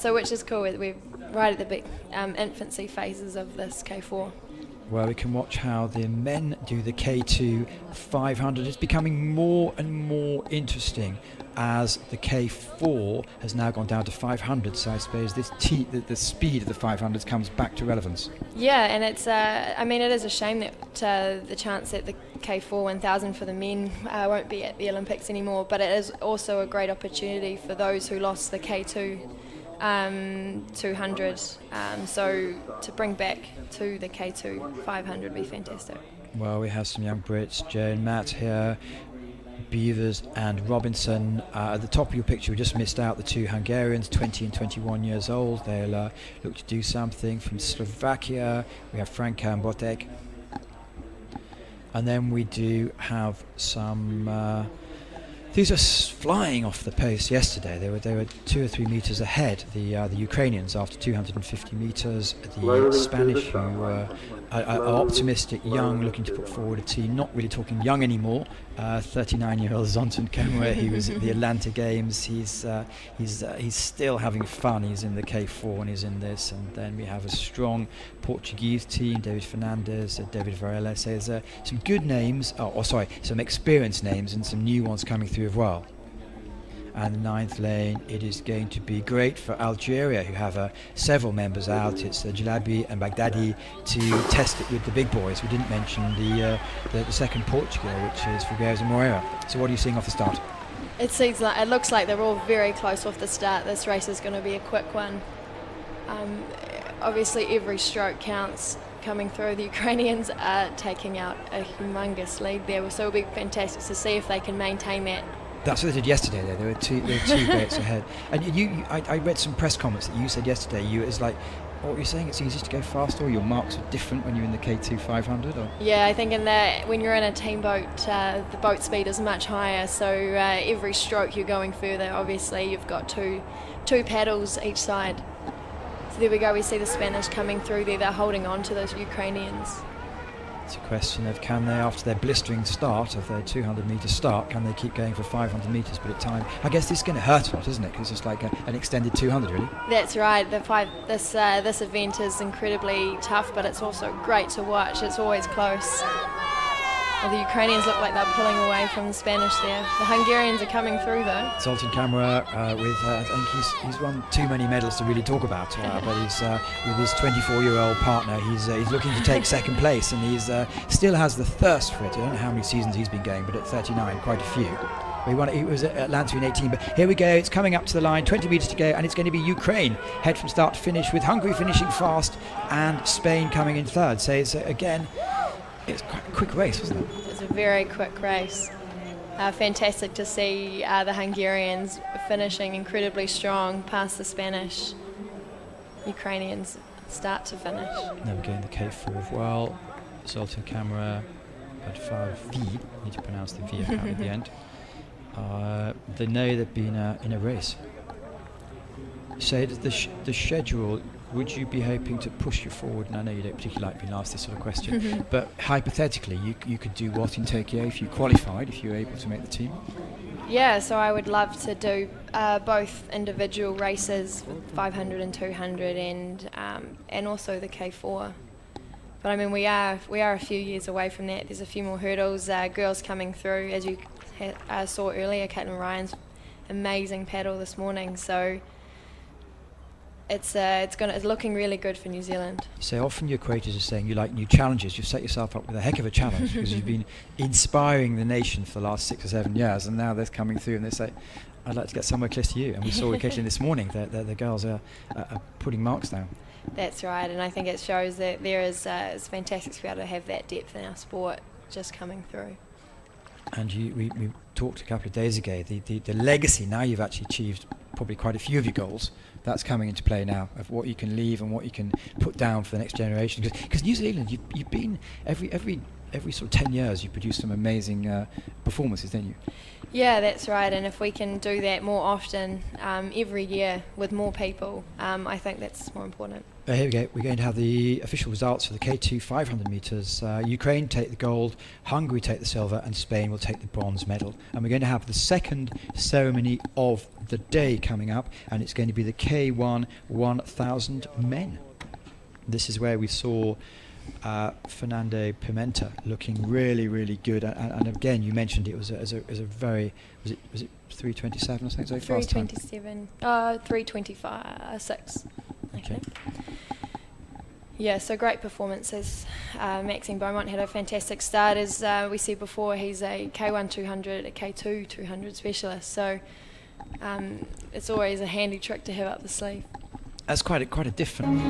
So which is cool, we're right at the big infancy phases of this K4. Well, we can watch how the men do the K2 500. It's becoming more and more interesting as the K4 has now gone down to 500. So I suppose this the speed of the 500s comes back to relevance. Yeah, and it's I mean, it is a shame that the chance that the K4 1000 for the men won't be at the Olympics anymore, but it is also a great opportunity for those who lost the K2 200, so to bring back to the K2 500 would be fantastic. Well, we have some young Brits, Joe and Matt here, Beevers and Robinson. At the top of your picture, we just missed out the two Hungarians, 20 and 21 years old. They'll look to do something. From Slovakia, we have Franka and BOTEK. And then we do have some... these are flying off the pace yesterday. They were 2 or 3 meters ahead. The Ukrainians after 250 meters. The Spanish, who are optimistic, young, looking to put forward a team. Not really talking young anymore. 39-year-old Zoltán, he was at the Atlanta Games. He's still having fun. He's in the K4 and he's in this. And then we have a strong Portuguese team: David Fernandes, David Varela. So there's some good names. Some experienced names and some new ones coming through as well. And the 9th lane, it is going to be great for Algeria, who have several members out. It's DJABALI and BAGHDADI to test it with the big boys. We didn't mention the second Portugal, which is FIGUEIRAS and MOREIRA. So what are you seeing off the start? It looks like they're all very close off the start. This race is going to be a quick one. Obviously every stroke counts coming through. The Ukrainians are taking out a humongous lead there, so it'll be fantastic to see if they can maintain that. That's what they did yesterday. There were two bits ahead. And I read some press comments that you said yesterday. It's like, what you're saying, it's easier to go faster, or your marks are different when you're in the K2 500? Or? Yeah, I think when you're in a team boat, the boat speed is much higher. So every stroke you're going further. Obviously, you've got two paddles each side. So there we go. We see the Spanish coming through there. They're holding on to those Ukrainians. It's a question of, can they, after their blistering start of their 200-meter start, can they keep going for 500 meters? But at time, I guess this is going to hurt a lot, isn't it? Because it's like an extended 200, really. That's right. This event is incredibly tough, but it's also great to watch. It's always close. Well, the Ukrainians look like they're pulling away from the Spanish there. The Hungarians are coming through, though. Zoltán with I think he's won too many medals to really talk about, but he's with his 24-year-old partner, he's looking to take second place, and he's still has the thirst for it. I don't know how many seasons he's been going, but at 39, quite a few. He was at Atlanta in 18, but here we go. It's coming up to the line, 20 meters to go, and it's going to be Ukraine head from start to finish, with Hungary finishing fast and Spain coming in third. So it's it's quite a quick race, wasn't it? It's a very quick race. Fantastic to see the Hungarians finishing incredibly strong past the Spanish. Ukrainians start to finish. Now we're getting the K4 as well. Zoltán BÁRDFALVI, need to pronounce the V at the end. They know they've been in a race. So the schedule, would you be hoping to push you forward? And I know you don't particularly like being asked this sort of question, but hypothetically, you could do what in Tokyo if you qualified, if you were able to make the team? Yeah, so I would love to do both individual races, 500 and 200, and also the K4. But I mean, we are a few years away from that. There's a few more hurdles. Girls coming through, as you saw earlier. Caitlin Ryan's amazing paddle this morning. So it's looking really good for New Zealand. So often your creators are saying you like new challenges. You've set yourself up with a heck of a challenge because you've been inspiring the nation for the last 6 or 7 years, and now they're coming through and they say, I'd like to get somewhere close to you. And we saw occasionally this morning that the girls are putting marks down. That's right, and I think it shows that there is it's fantastic to be able to have that depth in our sport just coming through. And we talked a couple of days ago, the legacy, now you've actually achieved probably quite a few of your goals. That's coming into play now, of what you can leave and what you can put down for the next generation. Because New Zealand, you've been every every sort of 10 years you produce some amazing performances, don't you? Yeah, that's right. And if we can do that more often, every year with more people, I think that's more important. Here we go. We're going to have the official results for the K2 500 metres. Ukraine take the gold, Hungary take the silver, and Spain will take the bronze medal. And we're going to have the second ceremony of the day coming up, and it's going to be the K1 1000 men. This is where we saw Fernando Pimenta looking really, really good. And again, you mentioned it was a very, was it 3:27 or something? So fast time. 3:27, 3:25, I think. Yeah, so great performances. Maxime Beaumont had a fantastic start. As we said before, he's a K1 200, a K2 200 specialist. So it's always a handy trick to have up the sleeve. That's quite a different.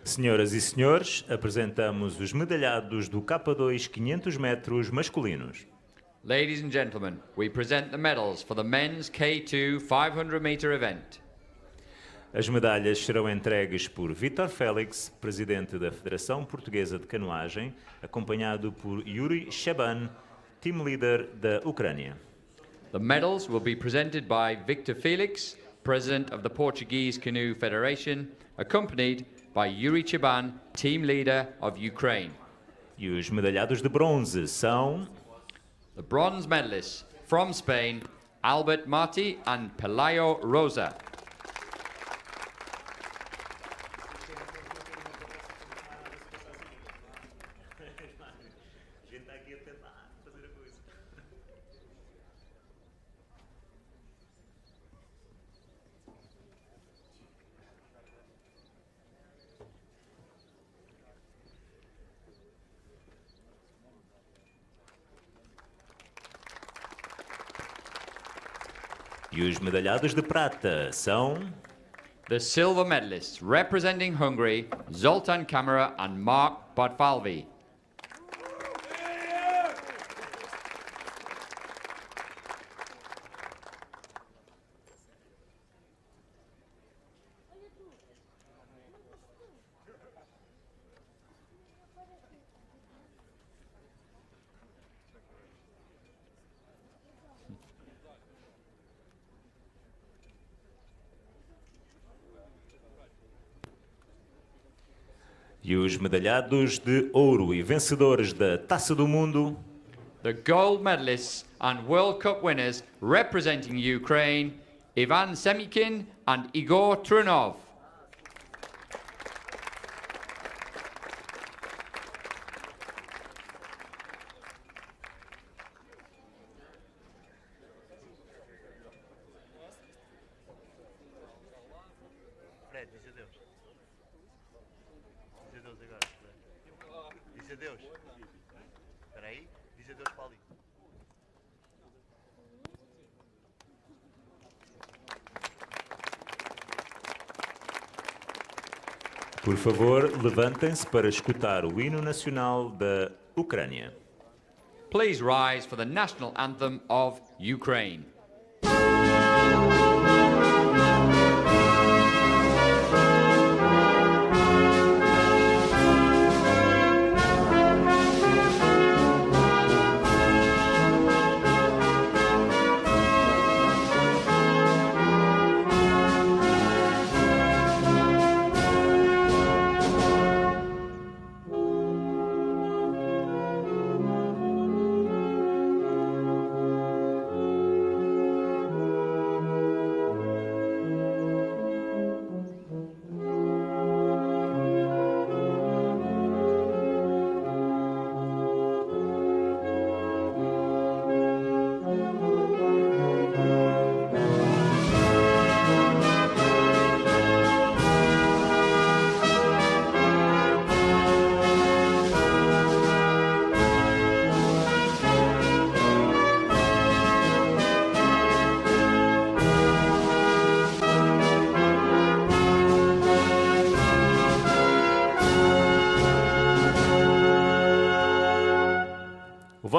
Senhoras e senhores, apresentamos os medalhados do K2 500 metros masculinos. Ladies and gentlemen, we present the medals for the men's K2 500 meter event. As medalhas serão entregues por Vítor Félix, presidente da Federação Portuguesa de Canoagem, acompanhado por Yuri Shaban, team leader da Ucrânia. The medals will be presented by Victor Felix, president of the Portuguese Canoe Federation, accompanied by Yuri Chaban, team leader of Ukraine. E os medalhados de bronze são... The bronze medalists from Spain, Albert Marti and Pelayo ROZA. E os medalhados de prata são... The silver medalists representing Hungary, Zoltán KAMMERER and Márk BÁRDFALVI. E os medalhados de ouro e vencedores da Taça do Mundo... The gold medalists and World Cup winners representing Ukraine, SEMYKIN and Igor TRUNOV. Por favor, levantem-se para escutar o hino nacional da Ucrânia. Please rise for the national anthem of Ukraine.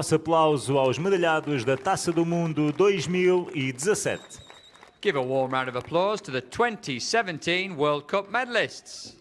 vosso aplauso aos medalhados da Taça do Mundo 2017. Give a warm round of applause to the 2017 World Cup medalists.